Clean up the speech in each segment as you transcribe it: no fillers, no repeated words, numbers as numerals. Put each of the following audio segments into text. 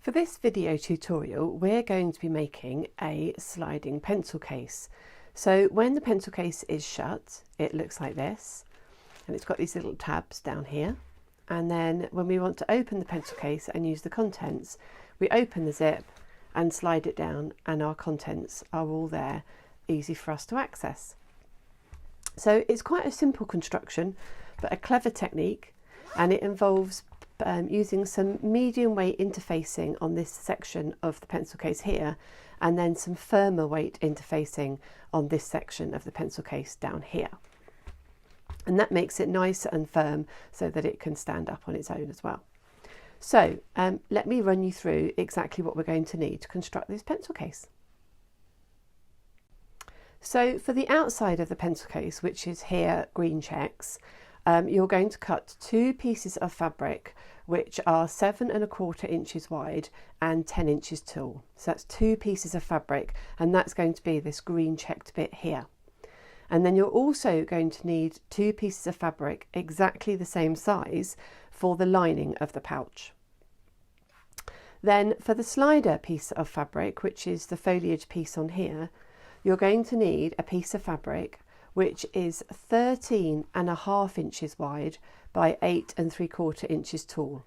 For this video tutorial, we're going to be making a sliding pencil case. So when the pencil case is shut, it looks like this, and it's got these little tabs down here. And then when we want to open the pencil case and use the contents, we open the zip and slide it down, and our contents are all there, easy for us to access. So it's quite a simple construction, but a clever technique, and it involves using some medium weight interfacing on this section of the pencil case here, and then some firmer weight interfacing on this section of the pencil case down here. And that makes it nice and firm so that it can stand up on its own as well. So let me run you through exactly what we're going to need to construct this pencil case. So for the outside of the pencil case, which is here green checks, you're going to cut two pieces of fabric which are 7 1/4 inches wide and 10 inches tall. So that's two pieces of fabric, and that's going to be this green checked bit here. And then you're also going to need two pieces of fabric exactly the same size for the lining of the pouch. Then for the slider piece of fabric, which is the foliage piece on here, you're going to need a piece of fabric which is 13 1/2 inches wide by 8 3/4 inches tall.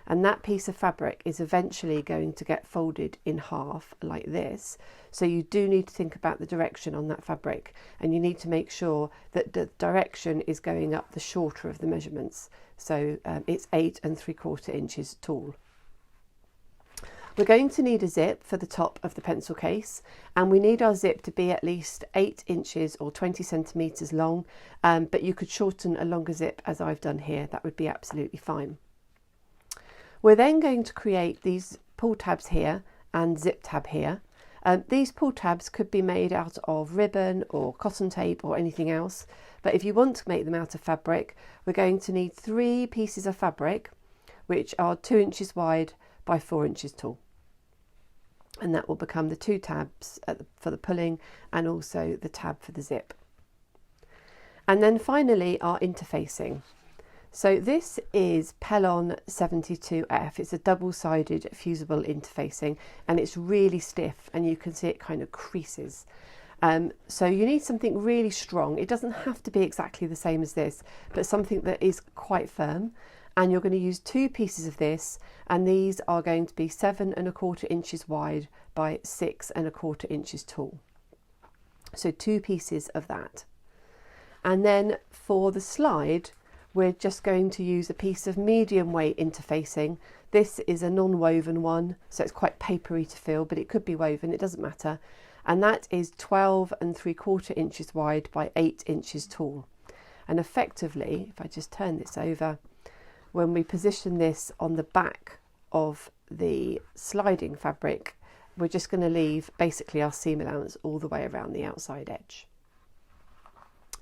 And that piece of fabric is eventually going to get folded in half like this. So you do need to think about the direction on that fabric, and you need to make sure that the direction is going up the shorter of the measurements. So it's 8 3/4 inches tall. We're going to need a zip for the top of the pencil case, and we need our zip to be at least 8 inches or 20 centimetres long, but you could shorten a longer zip as I've done here. That would be absolutely fine. We're then going to create these pull tabs here and zip tab here. These pull tabs could be made out of ribbon or cotton tape or anything else, but if you want to make them out of fabric, we're going to need 3 pieces of fabric which are 2 inches wide by 4 inches tall. And that will become the 2 tabs for the pulling and also the tab for the zip. And then finally our interfacing. So this is Pellon 72F. It's a double-sided fusible interfacing, and it's really stiff, and you can see it kind of creases. So you need something really strong. It doesn't have to be exactly the same as this, but something that is quite firm. And you're going to use 2 pieces of this, and these are going to be 7 1/4 inches wide by 6 1/4 inches tall. So 2 pieces of that. And then for the slide, we're just going to use a piece of medium weight interfacing. This is a non-woven one, so it's quite papery to feel, but it could be woven, it doesn't matter. And that is 12 3/4 inches wide by 8 inches tall. And effectively, if I just turn this over, when we position this on the back of the sliding fabric, we're just going to leave basically our seam allowance all the way around the outside edge.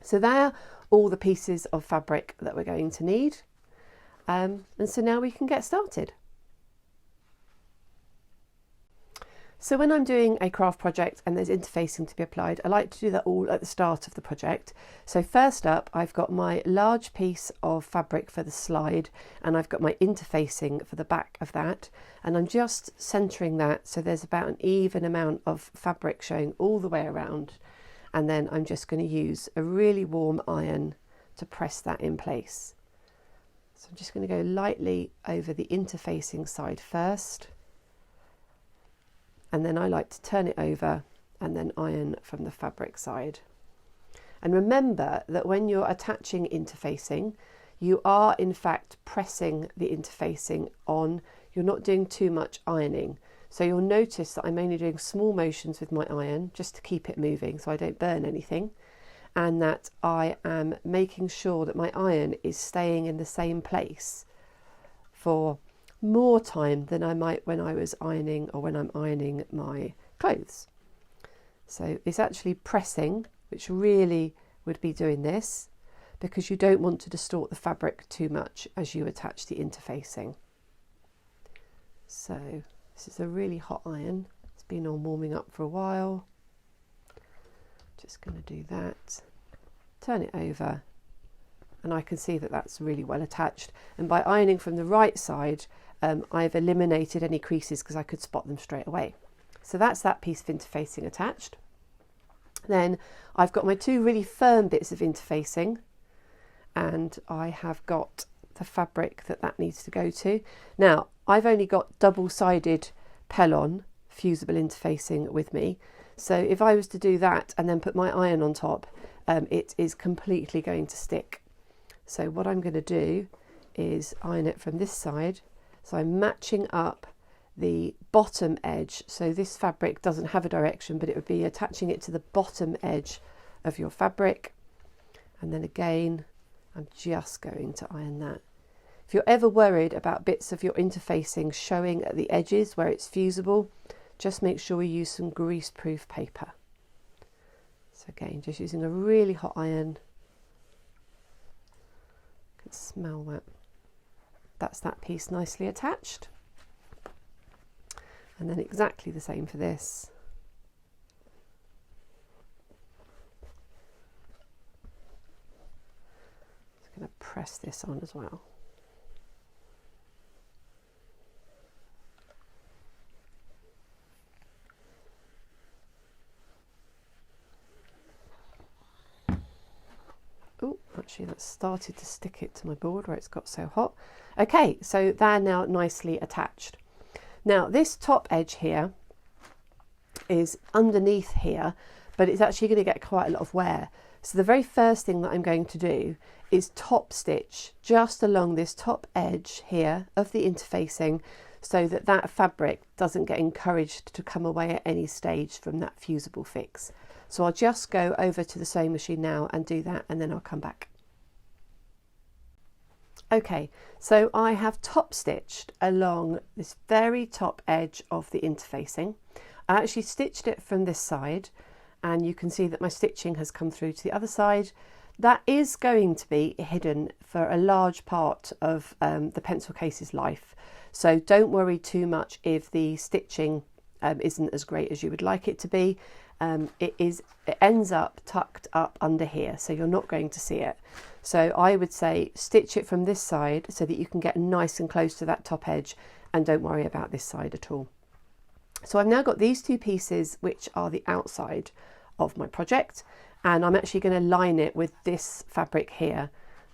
So there are all the pieces of fabric that we're going to need. And so now we can get started. So when I'm doing a craft project and there's interfacing to be applied, I like to do that all at the start of the project. So first up, I've got my large piece of fabric for the slide, and I've got my interfacing for the back of that. And I'm just centering that so there's about an even amount of fabric showing all the way around. And then I'm just going to use a really warm iron to press that in place. So I'm just going to go lightly over the interfacing side first. And then I like to turn it over and then iron from the fabric side. And remember that when you're attaching interfacing, you are in fact pressing the interfacing on. You're not doing too much ironing. So you'll notice that I'm only doing small motions with my iron just to keep it moving so I don't burn anything, and that I am making sure that my iron is staying in the same place for more time than I might when I was ironing or when I'm ironing my clothes. So it's actually pressing, which really would be doing this, because you don't want to distort the fabric too much as you attach the interfacing. So this is a really hot iron. It's been on warming up for a while. Just going to do that. Turn it over, and I can see that that's really well attached. And by ironing from the right side, I've eliminated any creases because I could spot them straight away. So that's that piece of interfacing attached. Then I've got my two really firm bits of interfacing, and I have got the fabric that needs to go to. Now I've only got double-sided Pellon fusible interfacing with me, so if I was to do that and then put my iron on top, it is completely going to stick. So what I'm going to do is iron it from this side, so I'm matching up the bottom edge, so this fabric doesn't have a direction, but it would be attaching it to the bottom edge of your fabric, and then again I'm just going to iron that. If you're ever worried about bits of your interfacing showing at the edges where it's fusible, just make sure you use some grease-proof paper. So again, just using a really hot iron. You can smell that. That's that piece nicely attached. And then exactly the same for this. Just going to press this on as well. Oh, actually that started to stick it to my board where it's got so hot. Okay, so they're now nicely attached. Now this top edge here is underneath here, but it's actually going to get quite a lot of wear. So the very first thing that I'm going to do is top stitch just along this top edge here of the interfacing, so that that fabric doesn't get encouraged to come away at any stage from that fusible fix. So I'll just go over to the sewing machine now and do that, and then I'll come back. Okay, so I have top stitched along this very top edge of the interfacing. I actually stitched it from this side, and you can see that my stitching has come through to the other side. That is going to be hidden for a large part of the pencil case's life, so don't worry too much if the stitching isn't as great as you would like it to be. It ends up tucked up under here, so you're not going to see it. So I would say stitch it from this side so that you can get nice and close to that top edge, and don't worry about this side at all. So I've now got these two pieces which are the outside of my project, and I'm actually going to line it with this fabric here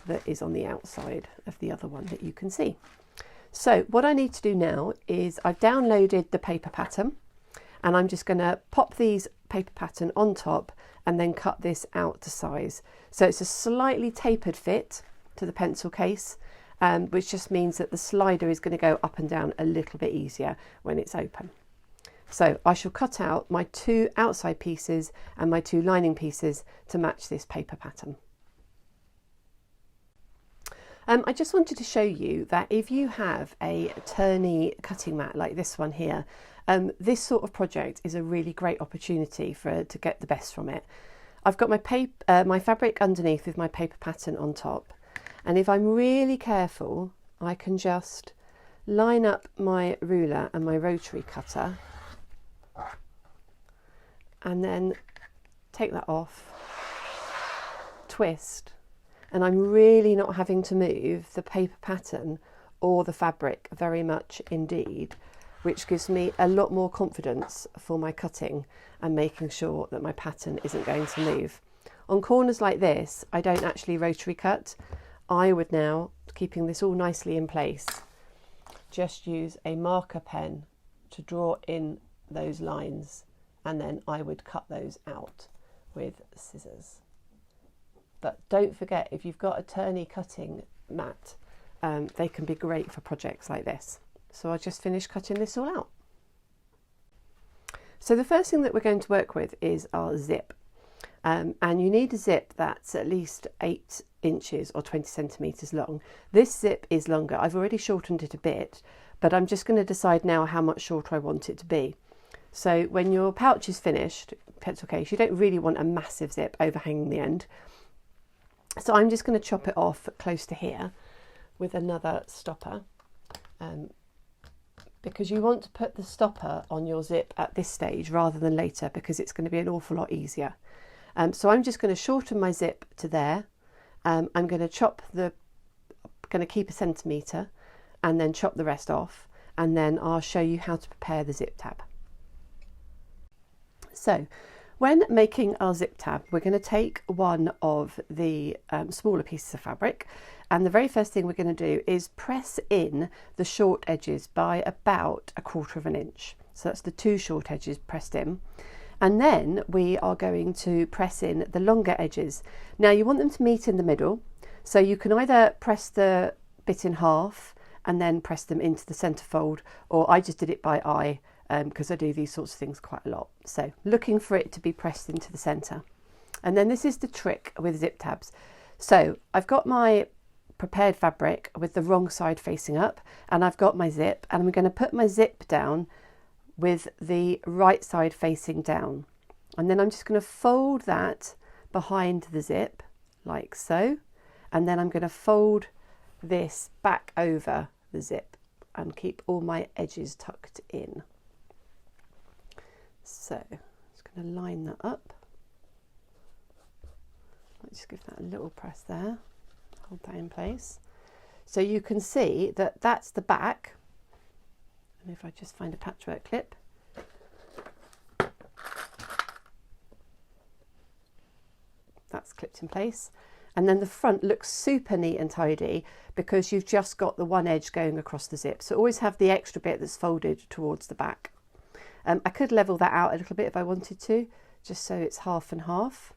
that is on the outside of the other one that you can see. So what I need to do now is I've downloaded the paper pattern, and I'm just going to pop these paper pattern on top and then cut this out to size. So it's a slightly tapered fit to the pencil case, which just means that the slider is going to go up and down a little bit easier when it's open. So I shall cut out my two outside pieces and my two lining pieces to match this paper pattern. I just wanted to show you that if you have a Turney cutting mat like this one here, this sort of project is a really great opportunity to get the best from it. I've got my fabric underneath with my paper pattern on top, and if I'm really careful, I can just line up my ruler and my rotary cutter, and then take that off, twist, and I'm really not having to move the paper pattern or the fabric very much indeed, which gives me a lot more confidence for my cutting and making sure that my pattern isn't going to move. On corners like this, I don't actually rotary cut. I would now, keeping this all nicely in place, just use a marker pen to draw in those lines, and then I would cut those out with scissors. But don't forget, if you've got a Turney cutting mat, they can be great for projects like this. So I'll just finish cutting this all out. So the first thing that we're going to work with is our zip. And you need a zip that's at least 8 inches or 20 centimetres long. This zip is longer. I've already shortened it a bit, but I'm just going to decide now how much shorter I want it to be. So when your pouch is finished, pencil case, you don't really want a massive zip overhanging the end. So I'm just going to chop it off close to here with another stopper, because you want to put the stopper on your zip at this stage rather than later, because it's going to be an awful lot easier. So I'm just going to shorten my zip to there. I'm going to keep 1 centimetre, and then chop the rest off, and then I'll show you how to prepare the zip tab. So when making our zip tab, we're going to take one of the smaller pieces of fabric, and the very first thing we're going to do is press in the short edges by about 1/4 inch. So that's the 2 short edges pressed in. And then we are going to press in the longer edges. Now you want them to meet in the middle, so you can either press the bit in half and then press them into the centre fold, or I just did it by eye because I do these sorts of things quite a lot. So looking for it to be pressed into the centre. And then this is the trick with zip tabs. So I've got my prepared fabric with the wrong side facing up, and I've got my zip, and I'm going to put my zip down with the right side facing down, and then I'm just going to fold that behind the zip like so, and then I'm going to fold this back over the zip and keep all my edges tucked in. So I'm just going to line that up. Let's just give that a little press there, hold that in place. So you can see that that's the back. And if I just find a patchwork clip, that's clipped in place. And then the front looks super neat and tidy because you've just got the one edge going across the zip. So always have the extra bit that's folded towards the back. I could level that out a little bit if I wanted to, just so it's half and half,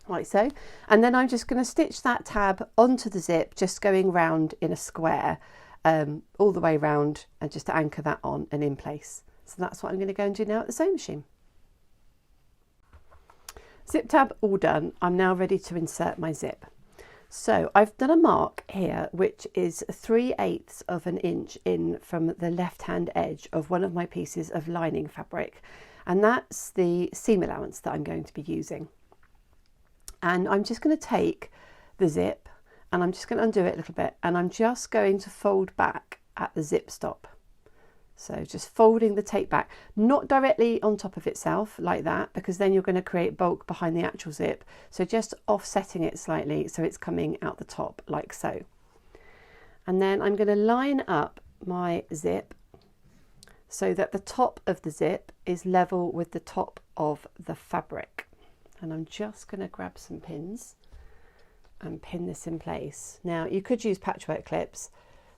like so. And then I'm just going to stitch that tab onto the zip, just going round in a square. All the way round, and just to anchor that on and in place. So that's what I'm going to go and do now at the sewing machine. Zip tab all done. I'm now ready to insert my zip. So I've done a mark here which is 3/8 of an inch in from the left hand edge of one of my pieces of lining fabric, and that's the seam allowance that I'm going to be using. And I'm just going to take the zip and I'm just going to undo it a little bit, and I'm just going to fold back at the zip stop. So just folding the tape back, not directly on top of itself like that, because then you're going to create bulk behind the actual zip. So just offsetting it slightly so it's coming out the top like so. And then I'm going to line up my zip so that the top of the zip is level with the top of the fabric. And I'm just going to grab some pins and pin this in place. Now you could use patchwork clips,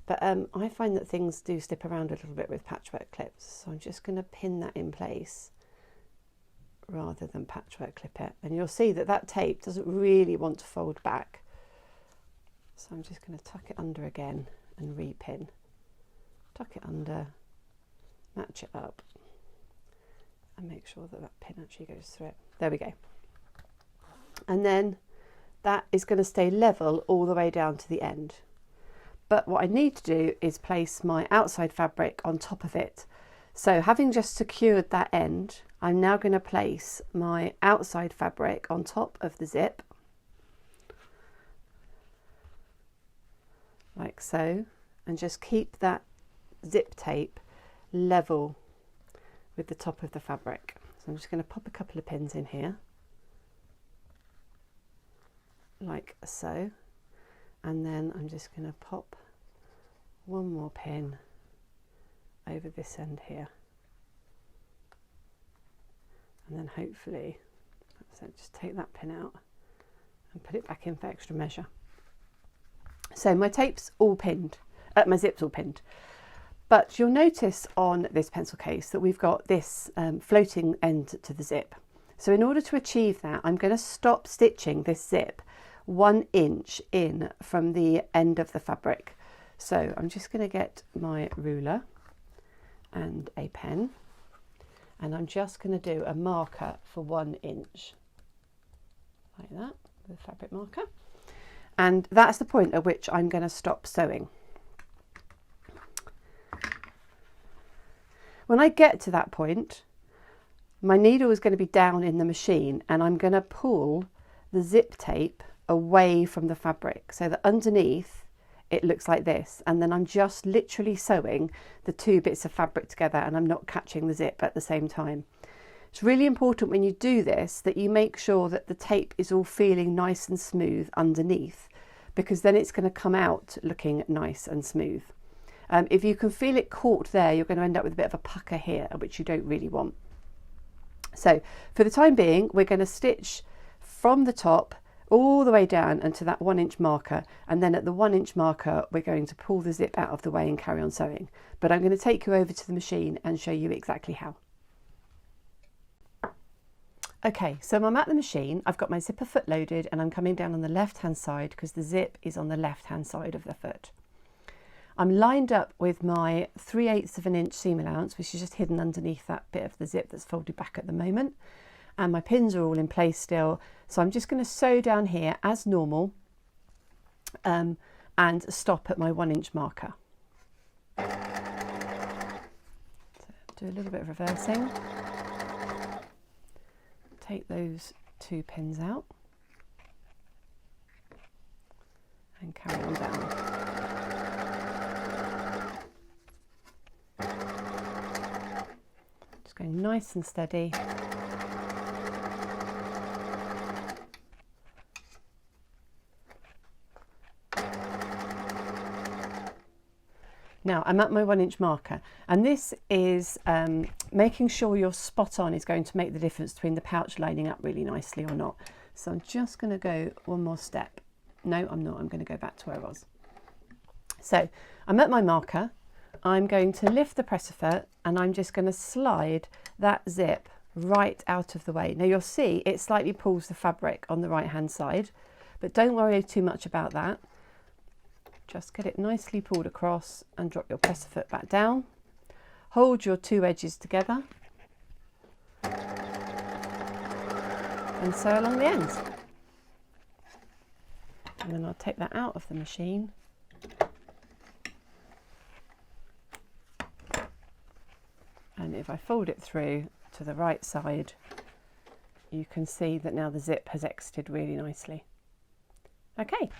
but I find that things do slip around a little bit with patchwork clips, so I'm just going to pin that in place rather than patchwork clip it. And you'll see that that tape doesn't really want to fold back, so I'm just going to tuck it under again and repin. Tuck it under, match it up, and make sure that that pin actually goes through it. There we go. And then that is going to stay level all the way down to the end. But what I need to do is place my outside fabric on top of it. So having just secured that end, I'm now going to place my outside fabric on top of the zip, like so, and just keep that zip tape level with the top of the fabric. So I'm just going to pop a couple of pins in here, like so, and then I'm just going to pop one more pin over this end here, and then hopefully, so just take that pin out and put it back in for extra measure. So my tape's all pinned, my zip's all pinned, but you'll notice on this pencil case that we've got this floating end to the zip. So in order to achieve that, I'm going to stop stitching this zip 1 inch in from the end of the fabric. So I'm just going to get my ruler and a pen, and I'm just going to do a marker for 1 inch like that with a fabric marker, and that's the point at which I'm going to stop sewing. When I get to that point, my needle is going to be down in the machine, and I'm going to pull the zip tape away from the fabric so that underneath it looks like this, and then I'm just literally sewing the 2 bits of fabric together, and I'm not catching the zip at the same time. It's really important when you do this that you make sure that the tape is all feeling nice and smooth underneath, because then it's going to come out looking nice and smooth. If you can feel it caught there, you're going to end up with a bit of a pucker here, which you don't really want. So for the time being, we're going to stitch from the top all the way down into that 1 inch marker, and then at the 1 inch marker we're going to pull the zip out of the way and carry on sewing. But I'm going to take you over to the machine and show you exactly how. Okay, so I'm at the machine, I've got my zipper foot loaded and I'm coming down on the left hand side because the zip is on the left hand side of the foot. I'm lined up with my 3/8 of an inch seam allowance, which is just hidden underneath that bit of the zip that's folded back at the moment. And my pins are all in place still. So I'm just going to sew down here as normal and stop at my 1 inch marker. So do a little bit of reversing. Take those 2 pins out and carry on down. Just going nice and steady. Now I'm at my 1 inch marker, and this is making sure you're spot on is going to make the difference between the pouch lining up really nicely or not. So I'm just going to go one more step. No, I'm not. I'm going to go back to where I was. So I'm at my marker. I'm going to lift the presser foot and I'm just going to slide that zip right out of the way. Now you'll see it slightly pulls the fabric on the right hand side, but don't worry too much about that. Just get it nicely pulled across and drop your presser foot back down. Hold your 2 edges together and sew along the ends. And then I'll take that out of the machine. And if I fold it through to the right side, you can see that now the zip has exited really nicely. Okay.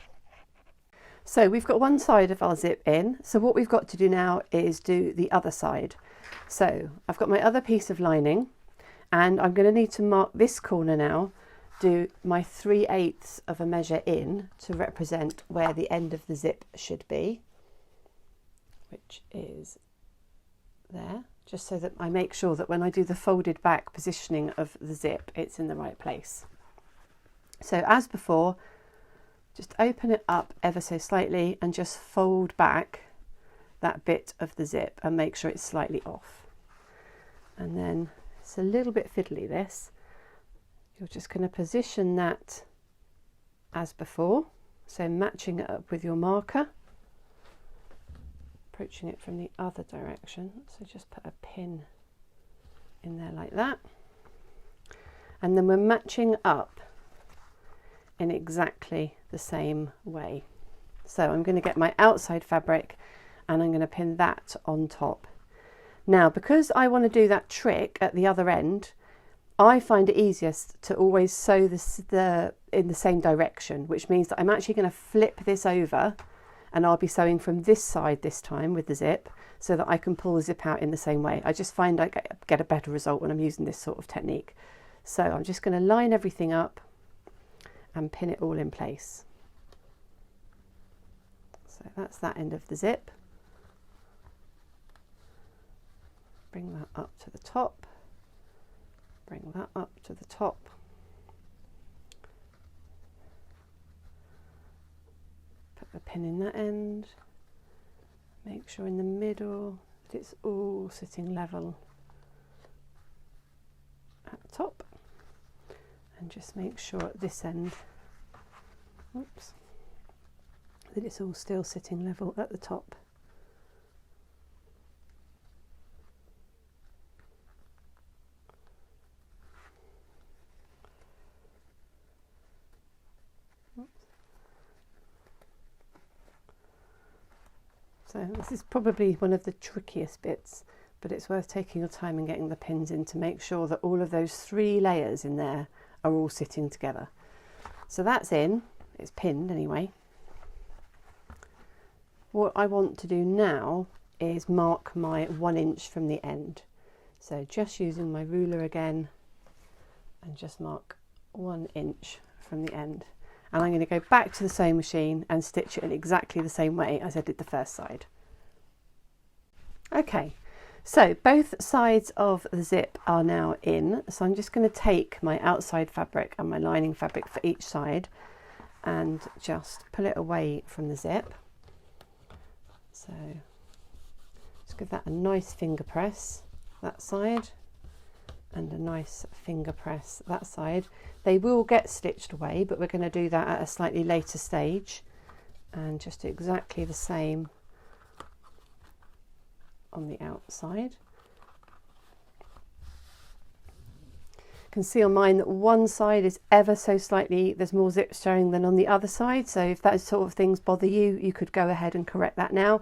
So we've got one side of our zip in, so what we've got to do now is do the other side. So I've got my other piece of lining and I'm going to need to mark this corner now, do my 3/8 of a measure in to represent where the end of the zip should be, which is there, just so that I make sure that when I do the folded back positioning of the zip, it's in the right place. So as before, just open it up ever so slightly and just fold back that bit of the zip and make sure it's slightly off. And then it's a little bit fiddly this. You're just going to position that as before. So matching it up with your marker, approaching it from the other direction. So just put a pin in there like that. And then we're matching up in exactly the same way. So I'm going to get my outside fabric and I'm going to pin that on top. Now, because I want to do that trick at the other end, I find it easiest to always sew in the same direction, which means that I'm actually going to flip this over and I'll be sewing from this side this time with the zip so that I can pull the zip out in the same way. I just find I get a better result when I'm using this sort of technique. So I'm just going to line everything up and pin it all in place. So that's that end of the zip. Bring that up to the top. Bring that up to the top. Put the pin in that end. Make sure in the middle that it's all sitting level at the top. And just make sure at this end, oops, that it's all still sitting level at the top. So this is probably one of the trickiest bits, but it's worth taking your time and getting the pins in to make sure that all of those 3 layers in there are all sitting together. So that's in, it's pinned anyway. What I want to do now is mark my 1 inch from the end. So just using my ruler again and just mark 1 inch from the end. and I'm going to go back to the sewing machine and stitch it in exactly the same way as I did the first side. Okay, so both sides of the zip are now in, so I'm just going to take my outside fabric and my lining fabric for each side and just pull it away from the zip. So just give that a nice finger press, that side, and a nice finger press that side. They will get stitched away, but we're going to do that at a slightly later stage, and just do exactly the same on the outside. You can see on mine that one side is ever so slightly, there's more zip showing than on the other side, so if those sort of things bother you, you could go ahead and correct that now.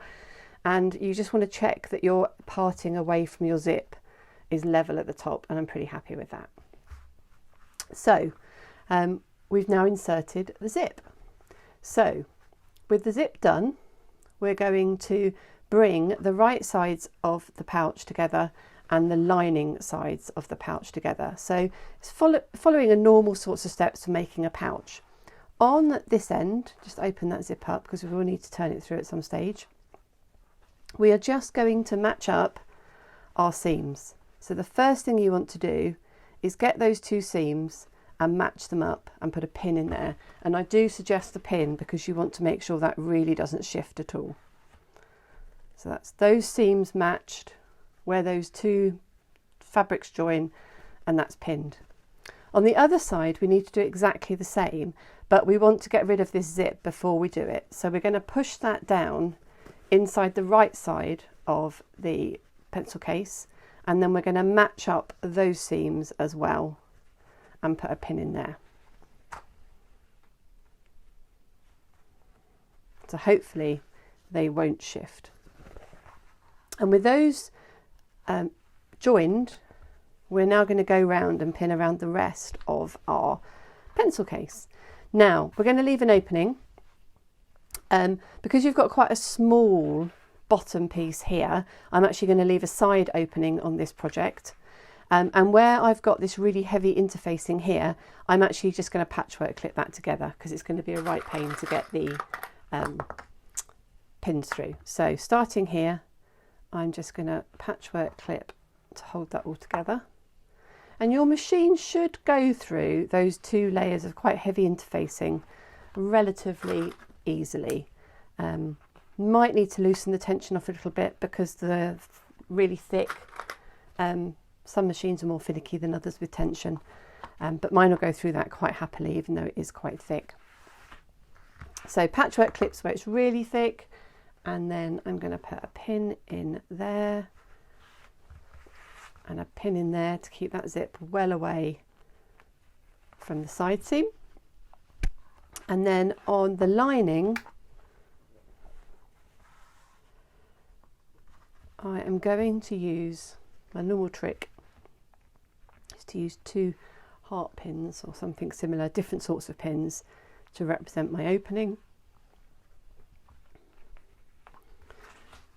And you just want to check that your parting away from your zip is level at the top, and I'm pretty happy with that. So we've now inserted the zip. So with the zip done, we're going to bring the right sides of the pouch together and the lining sides of the pouch together. So it's following a normal sorts of steps for making a pouch. On this end, just open that zip up because we will need to turn it through at some stage. We are just going to match up our seams. So the first thing you want to do is get those two seams and match them up and put a pin in there. And I do suggest a pin because you want to make sure that really doesn't shift at all. So that's those seams matched where those two fabrics join, and that's pinned. On the other side, we need to do exactly the same, but we want to get rid of this zip before we do it. So we're going to push that down inside the right side of the pencil case, and then we're going to match up those seams as well and put a pin in there. So hopefully they won't shift. And with those joined, we're now going to go round and pin around the rest of our pencil case. Now we're going to leave an opening because you've got quite a small bottom piece here. I'm actually going to leave a side opening on this project, and where I've got this really heavy interfacing here, I'm actually just going to patchwork clip that together because it's going to be a right pain to get the pins through. So starting here, I'm just going to patchwork clip to hold that all together. And your machine should go through those two layers of quite heavy interfacing relatively easily. Might need to loosen the tension off a little bit because the really thick, some machines are more finicky than others with tension, but mine will go through that quite happily even though it is quite thick. So patchwork clips where it's really thick, and then I'm going to put a pin in there and a pin in there to keep that zip well away from the side seam. And then on the lining, I am going to use my normal trick, is to use two heart pins or something similar, different sorts of pins to represent my opening,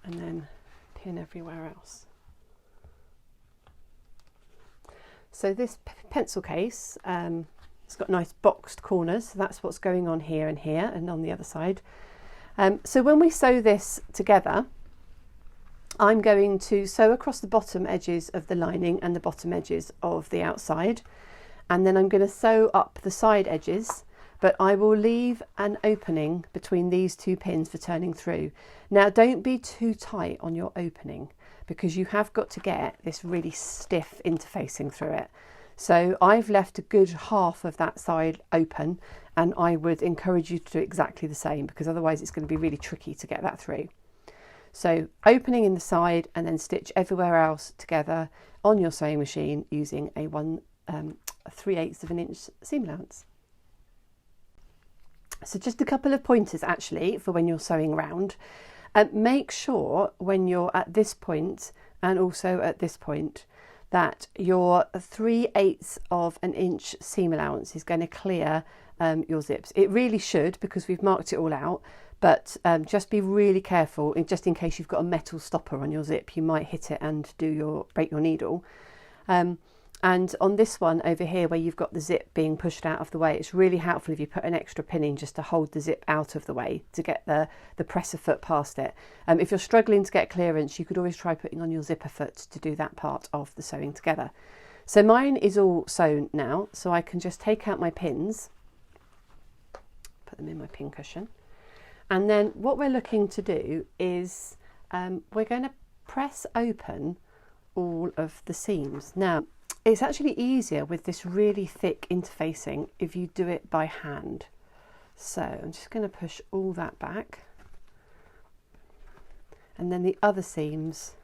and then pin everywhere else. So this pencil case, it's got nice boxed corners, so that's what's going on here and on the other side. So when we sew this together, I'm going to sew across the bottom edges of the lining and the bottom edges of the outside, and then I'm going to sew up the side edges, but I will leave an opening between these two pins for turning through. Now don't be too tight on your opening because you have got to get this really stiff interfacing through it. So I've left a good half of that side open, and I would encourage you to do exactly the same because otherwise it's going to be really tricky to get that through. So opening in the side and then stitch everywhere else together on your sewing machine using a 3/8 of an inch seam allowance. So just a couple of pointers actually for when you're sewing round. Make sure when you're at this point and also at this point that your 3/8 of an inch seam allowance is going to clear your zips. It really should because we've marked it all out, but just be really careful just in case you've got a metal stopper on your zip. You might hit it and break your needle. And on this one over here where you've got the zip being pushed out of the way, it's really helpful if you put an extra pin in just to hold the zip out of the way to get the presser foot past it. If you're struggling to get clearance, you could always try putting on your zipper foot to do that part of the sewing together. So mine is all sewn now, so I can just take out my pins, put them in my pin cushion. And then what we're looking to do is we're going to press open all of the seams. Now, it's actually easier with this really thick interfacing if you do it by hand. So I'm just going to push all that back. And then the other seams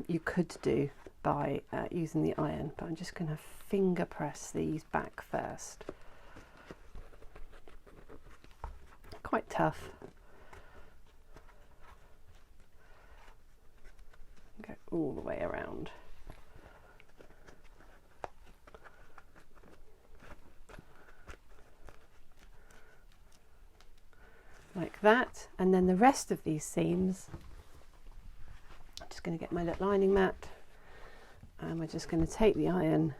you could do by using the iron, but I'm just going to finger press these back first. Quite tough. Go all the way around. Like that, and then the rest of these seams, I'm just going to get my little lining mat, and we're just going to take the iron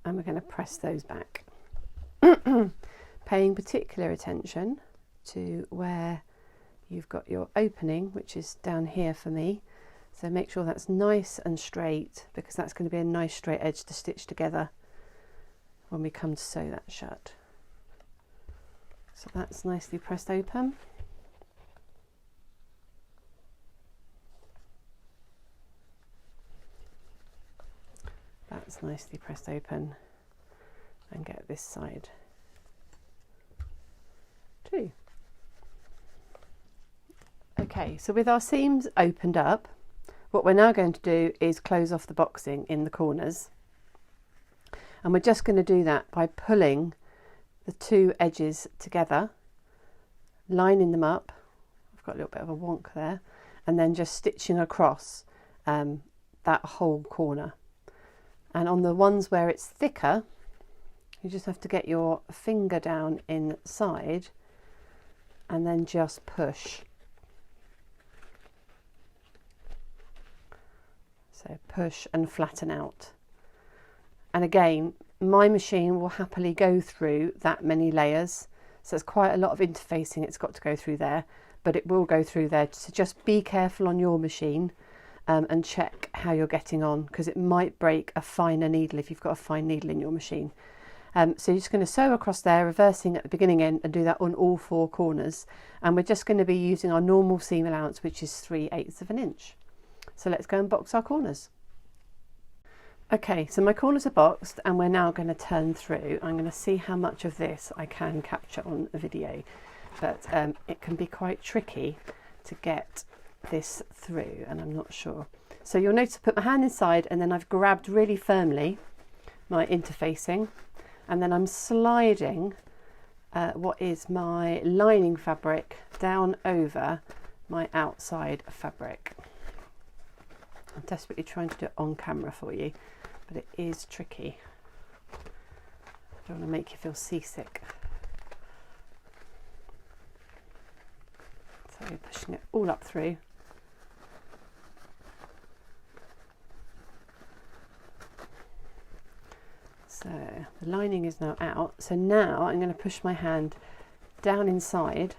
and we're going to press those back. Paying particular attention to where you've got your opening, which is down here for me, so make sure that's nice and straight, because that's going to be a nice straight edge to stitch together when we come to sew that shut. So that's nicely pressed open. That's nicely pressed open, and get this side too. Okay, so with our seams opened up, what we're now going to do is close off the boxing in the corners, and we're just going to do that by pulling the two edges together, lining them up. I've got a little bit of a wonk there, and then just stitching across that whole corner. And on the ones where it's thicker, you just have to get your finger down inside and then just push. So push and flatten out. And again, my machine will happily go through that many layers, so it's quite a lot of interfacing it's got to go through there, but it will go through there. So just be careful on your machine and check how you're getting on, because it might break a finer needle if you've got a fine needle in your machine. So you're just going to sew across there, reversing at the beginning end, and do that on all four corners, and we're just going to be using our normal seam allowance, which is 3/8 of an inch. So let's go and box our corners. Okay, so my corners are boxed, and we're now going to turn through. I'm going to see how much of this I can capture on a video, but it can be quite tricky to get this through, and I'm not sure. So you'll notice I put my hand inside, and then I've grabbed really firmly my interfacing, and then I'm sliding what is my lining fabric down over my outside fabric. I'm desperately trying to do it on camera for you, but it is tricky. I don't want to make you feel seasick. So we're pushing it all up through. So the lining is now out. So now I'm going to push my hand down inside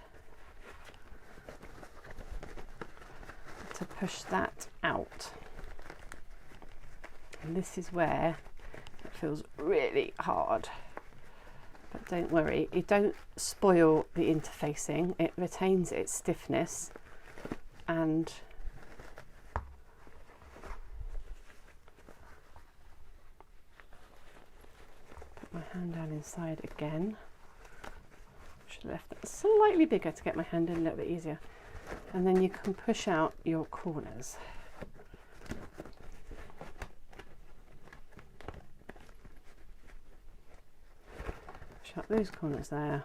to push that out. And this is where it feels really hard. But don't worry, you don't spoil the interfacing. It retains its stiffness, and put my hand down inside again. Should have left that slightly bigger to get my hand in a little bit easier. And then you can push out your corners. Push out those corners there.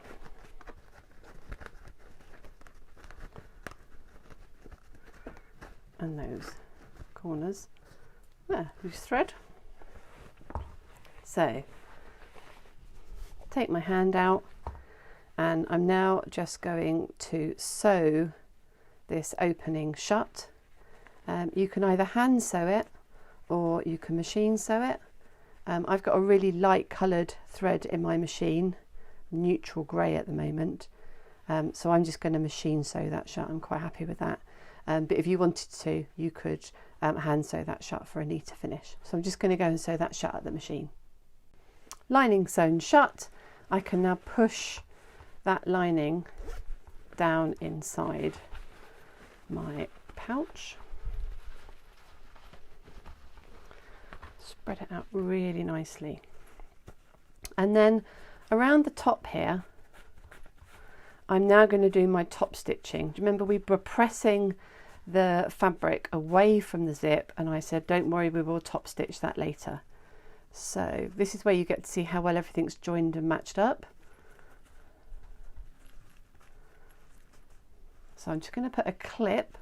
And those corners there. Loose thread. So take my hand out, and I'm now just going to sew this opening shut. You can either hand sew it, or you can machine sew it. I've got a really light coloured thread in my machine, neutral grey at the moment, so I'm just going to machine sew that shut. I'm quite happy with that, but if you wanted to, you could hand sew that shut for a neater finish. So I'm just going to go and sew that shut at the machine. Lining sewn shut, I can now push that lining down inside my pouch, spread it out really nicely, and then around the top here I'm now going to do my top stitching. Do you remember we were pressing the fabric away from the zip, and I said don't worry, we will top stitch that later. So this is where you get to see how well everything's joined and matched up. So I'm just going to put a clip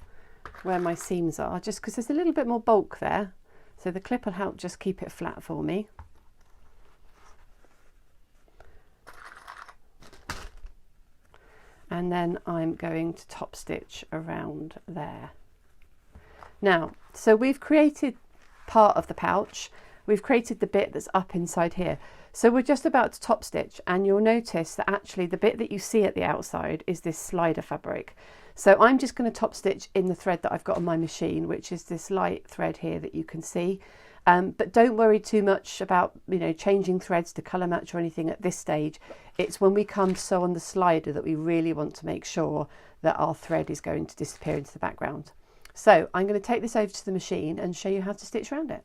where my seams are, just because there's a little bit more bulk there. So the clip will help just keep it flat for me. And then I'm going to top stitch around there. Now, so we've created part of the pouch. We've created the bit that's up inside here. So we're just about to top stitch, and you'll notice that actually the bit that you see at the outside is this slider fabric. So I'm just going to top stitch in the thread that I've got on my machine, which is this light thread here that you can see. But don't worry too much about, you know, changing threads to colour match or anything at this stage. It's when we come to sew on the slider that we really want to make sure that our thread is going to disappear into the background. So I'm going to take this over to the machine and show you how to stitch around it.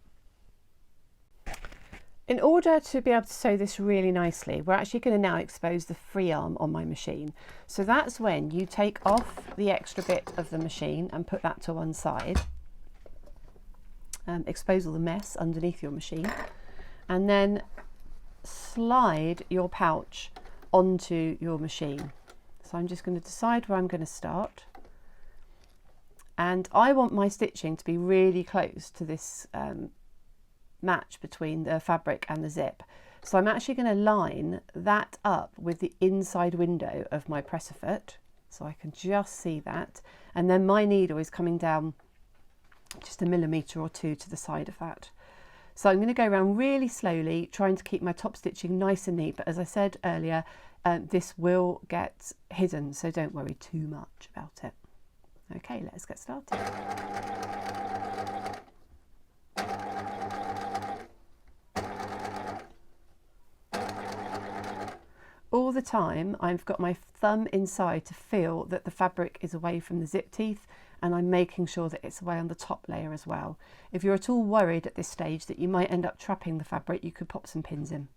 In order to be able to sew this really nicely, we're actually going to now expose the free arm on my machine. So that's when you take off the extra bit of the machine and put that to one side. Expose all the mess underneath your machine, and then slide your pouch onto your machine. So I'm just going to decide where I'm going to start, and I want my stitching to be really close to this match between the fabric and the zip. So I'm actually going to line that up with the inside window of my presser foot, so I can just see that, and then my needle is coming down just a millimetre or two to the side of that. So I'm going to go around really slowly, trying to keep my top stitching nice and neat, but as I said earlier, this will get hidden, so don't worry too much about it. Okay, let's get started. All the time I've got my thumb inside to feel that the fabric is away from the zip teeth, and I'm making sure that it's away on the top layer as well. If you're at all worried at this stage that you might end up trapping the fabric, you could pop some pins in.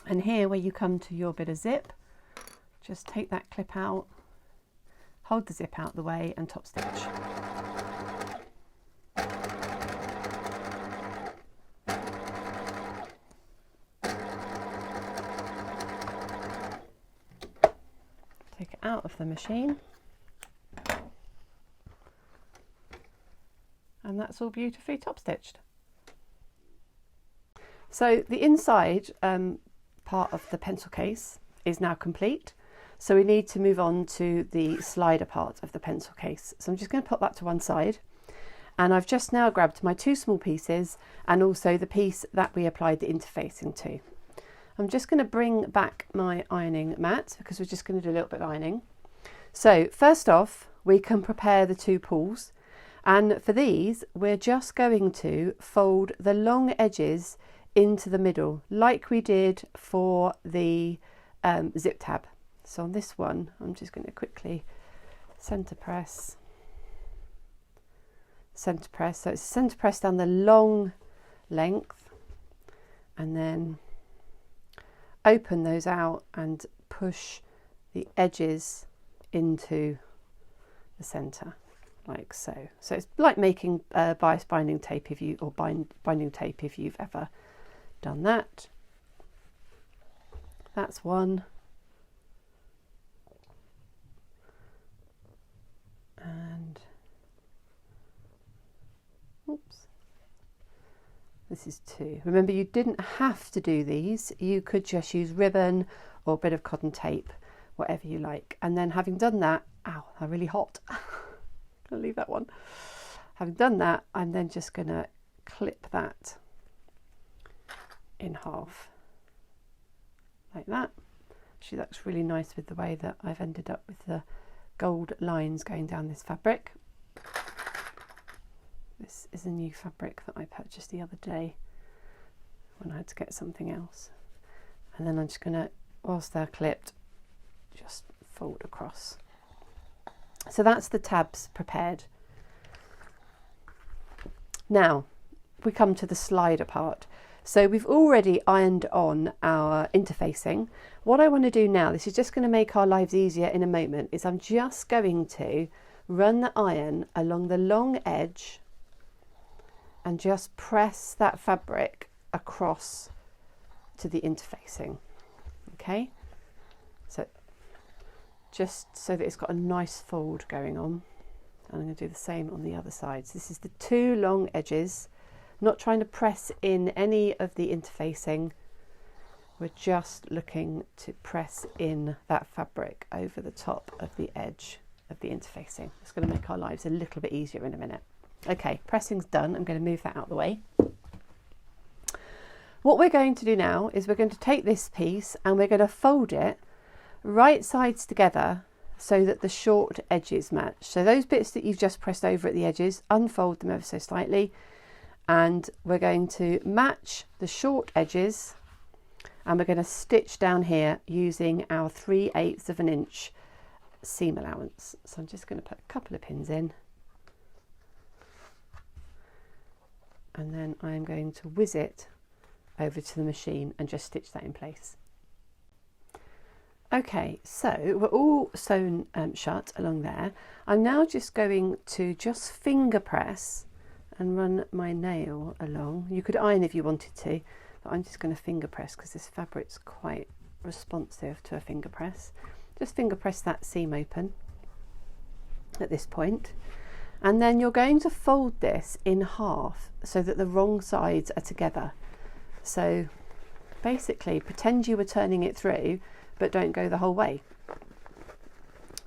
And here where you come to your bit of zip, just take that clip out, hold the zip out the way and top stitch. Take it out of the machine. And that's all beautifully top stitched. So the inside part of the pencil case is now complete, so we need to move on to the slider part of the pencil case. So I'm just going to put that to one side, and I've just now grabbed my two small pieces and also the piece that we applied the interfacing to. I'm just going to bring back my ironing mat because we're just going to do a little bit of ironing. So first off, we can prepare the two pulls, and for these we're just going to fold the long edges into the middle like we did for the zip tab. So on this one I'm just going to quickly centre press, so it's centre press down the long length, and then open those out and push the edges into the centre like so. So it's like making bias binding tape if you, or binding tape if you've ever done that. That's one. And oops, this is two. Remember, you didn't have to do these. You could just use ribbon or a bit of cotton tape, whatever you like. And then having done that, ow, they're really hot. I'll leave that one. Having done that, I'm then just going to clip that in half like that. Actually, that's really nice with the way that I've ended up with the gold lines going down this fabric. This is a new fabric that I purchased the other day when I had to get something else. And then I'm just going to, whilst they're clipped, just fold across. So that's the tabs prepared. Now we come to the slider part. So we've already ironed on our interfacing. What I want to do now, this is just going to make our lives easier in a moment, is I'm just going to run the iron along the long edge and just press that fabric across to the interfacing. Okay, so just so that it's got a nice fold going on. And I'm going to do the same on the other side. So this is the two long edges, not trying to press in any of the interfacing. We're just looking to press in that fabric over the top of the edge of the interfacing. It's going to make our lives a little bit easier in a minute. Okay, pressing's done. I'm going to move that out of the way. What we're going to do now is we're going to take this piece and we're going to fold it right sides together so that the short edges match. So those bits that you've just pressed over at the edges, unfold them ever so slightly, and we're going to match the short edges, and we're going to stitch down here using our 3/8 of an inch seam allowance. So I'm just going to put a couple of pins in, and then I'm going to whiz it over to the machine and just stitch that in place. Okay, so we're all sewn shut along there. I'm now just going to just finger press and run my nail along. You could iron if you wanted to, but I'm just going to finger press because this fabric's quite responsive to a finger press. Just finger press that seam open at this point, and then you're going to fold this in half so that the wrong sides are together. So basically pretend you were turning it through, but don't go the whole way.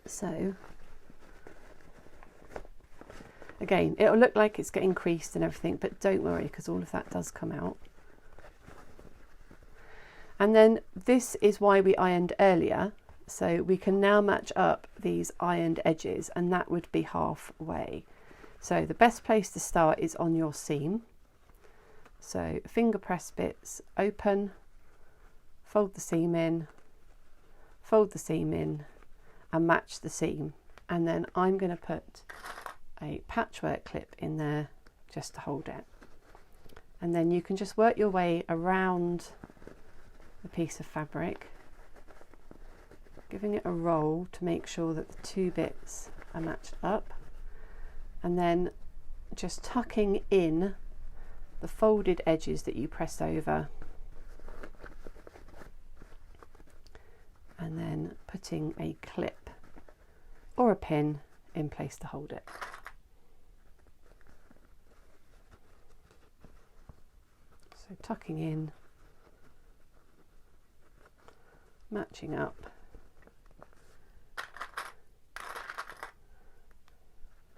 So again, it'll look like it's getting creased and everything, but don't worry because all of that does come out. And then this is why we ironed earlier, so we can now match up these ironed edges, and that would be halfway. So the best place to start is on your seam. So finger press bits open, fold the seam in, fold the seam in, and match the seam. And then I'm going to put a patchwork clip in there just to hold it. And then you can just work your way around the piece of fabric, giving it a roll to make sure that the two bits are matched up, and then just tucking in the folded edges that you pressed over, and then putting a clip or a pin in place to hold it. So tucking in, matching up,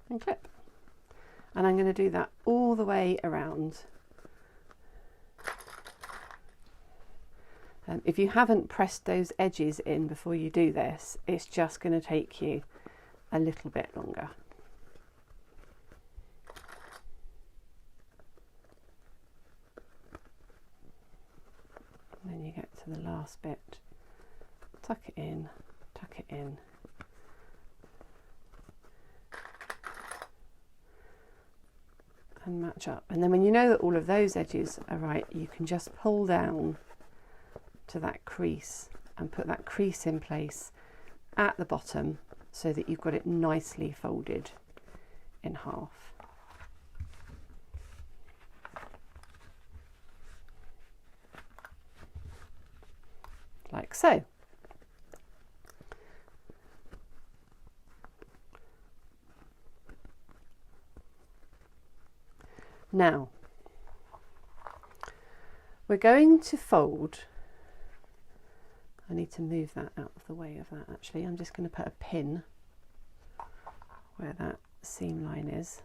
and clip. And I'm going to do that all the way around. If you haven't pressed those edges in before you do this, it's just going to take you a little bit longer. And then you get to the last bit, tuck it in, and match up. And then when you know that all of those edges are right, you can just pull down to that crease and put that crease in place at the bottom so that you've got it nicely folded in half. Like so. Now, we're going to fold. I need to move that out of the way of that actually. I'm just going to put a pin where that seam line is,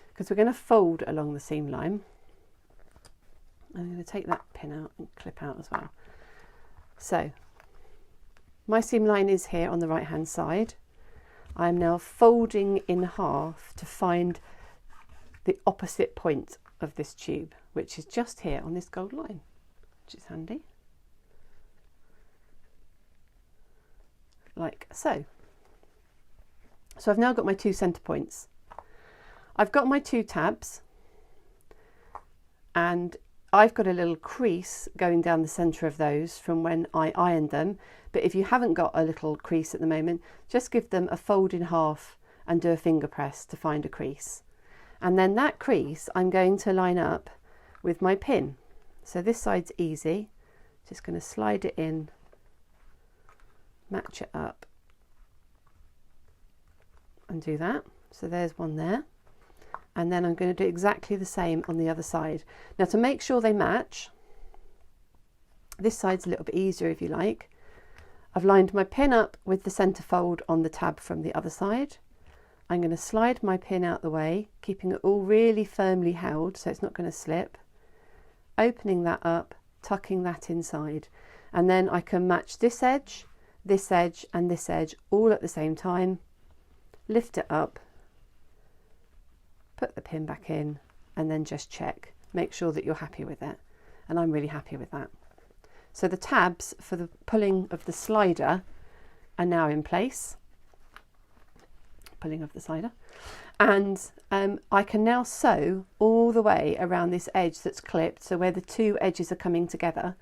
because we're going to fold along the seam line. I'm going to take that pin out and clip out as well. So my seam line is here on the right hand side. I'm now folding in half to find the opposite point of this tube, which is just here on this gold line, which is handy. Like so. So I've now got my 2 centre points. I've got my 2 tabs, and I've got a little crease going down the centre of those from when I ironed them. But if you haven't got a little crease at the moment, just give them a fold in half and do a finger press to find a crease. And then that crease I'm going to line up with my pin. So this side's easy. Just going to slide it in, match it up and do that. So there's one there. And then I'm going to do exactly the same on the other side. Now, to make sure they match, this side's a little bit easier if you like. I've lined my pin up with the centre fold on the tab from the other side. I'm going to slide my pin out the way, keeping it all really firmly held so it's not going to slip. Opening that up, tucking that inside. And then I can match this edge and this edge all at the same time. Lift it up, put the pin back in, and then just check. Make sure that you're happy with it. And I'm really happy with that. So the tabs for the pulling of the slider are now in place. Pulling of the slider. And I can now sew all the way around this edge that's clipped. So where the 2 edges are coming together,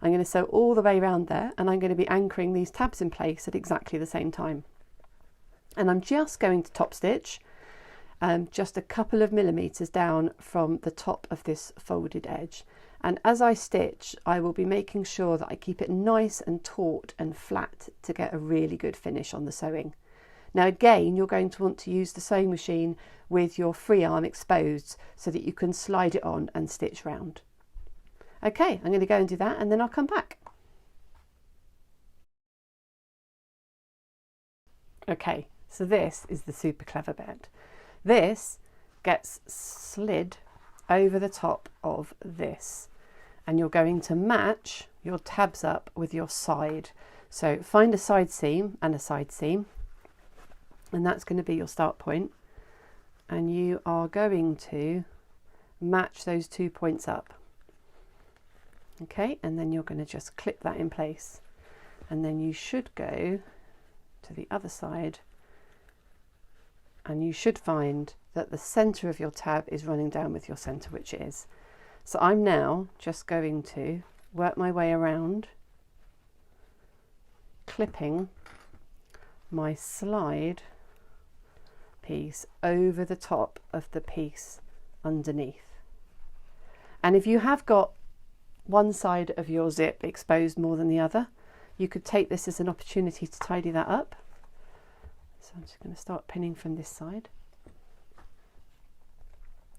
I'm going to sew all the way around there, and I'm going to be anchoring these tabs in place at exactly the same time. And I'm just going to top stitch just a couple of millimeters down from the top of this folded edge. And as I stitch, I will be making sure that I keep it nice and taut and flat to get a really good finish on the sewing. Now again, you're going to want to use the sewing machine with your free arm exposed so that you can slide it on and stitch round. Okay, I'm going to go and do that, and then I'll come back. Okay, so this is the super clever bit. This gets slid over the top of this, and you're going to match your tabs up with your side. So find a side seam and a side seam, and that's going to be your start point, and you are going to match those 2 points up. Okay, and then you're going to just clip that in place, and then you should go to the other side, and you should find that the center of your tab is running down with your center, which it is. So I'm now just going to work my way around, clipping my slide piece over the top of the piece underneath. And if you have got one side of your zip exposed more than the other, you could take this as an opportunity to tidy that up. So I'm just going to start pinning from this side.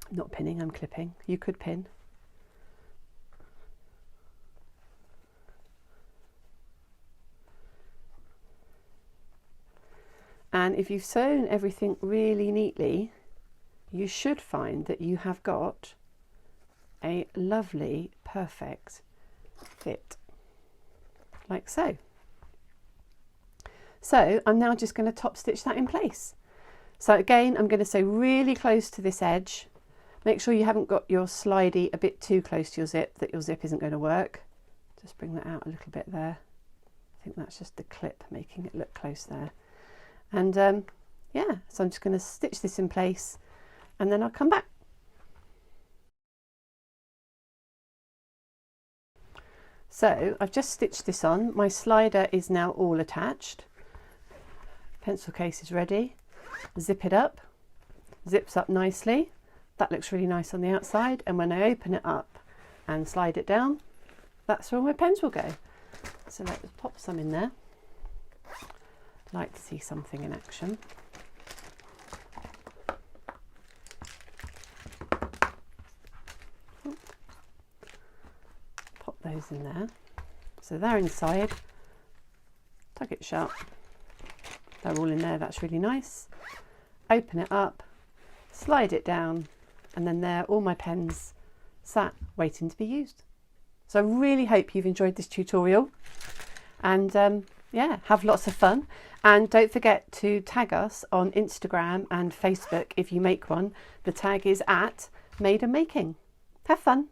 Not pinning, I'm clipping. You could pin. And if you've sewn everything really neatly, you should find that you have got a lovely, perfect fit, like so. So I'm now just going to top stitch that in place. So again, I'm going to sew really close to this edge. Make sure you haven't got your slidey a bit too close to your zip, that your zip isn't going to work. Just bring that out a little bit there. I think that's just the clip making it look close there. And yeah, so I'm just going to stitch this in place, and then I'll come back. So I've just stitched this on. My slider is now all attached. Pencil case is ready. Zip it up. Zips up nicely. That looks really nice on the outside, and when I open it up and slide it down, that's where my pens will go. So let's pop some in there. Like to see something in action. Pop those in there. So they're inside. Tuck it shut. They're all in there, that's really nice. Open it up, slide it down, and then there all my pens sat waiting to be used. So I really hope you've enjoyed this tutorial, and yeah, have lots of fun. And don't forget to tag us on Instagram and Facebook if you make one. The tag is @MadeAndMaking. Have fun.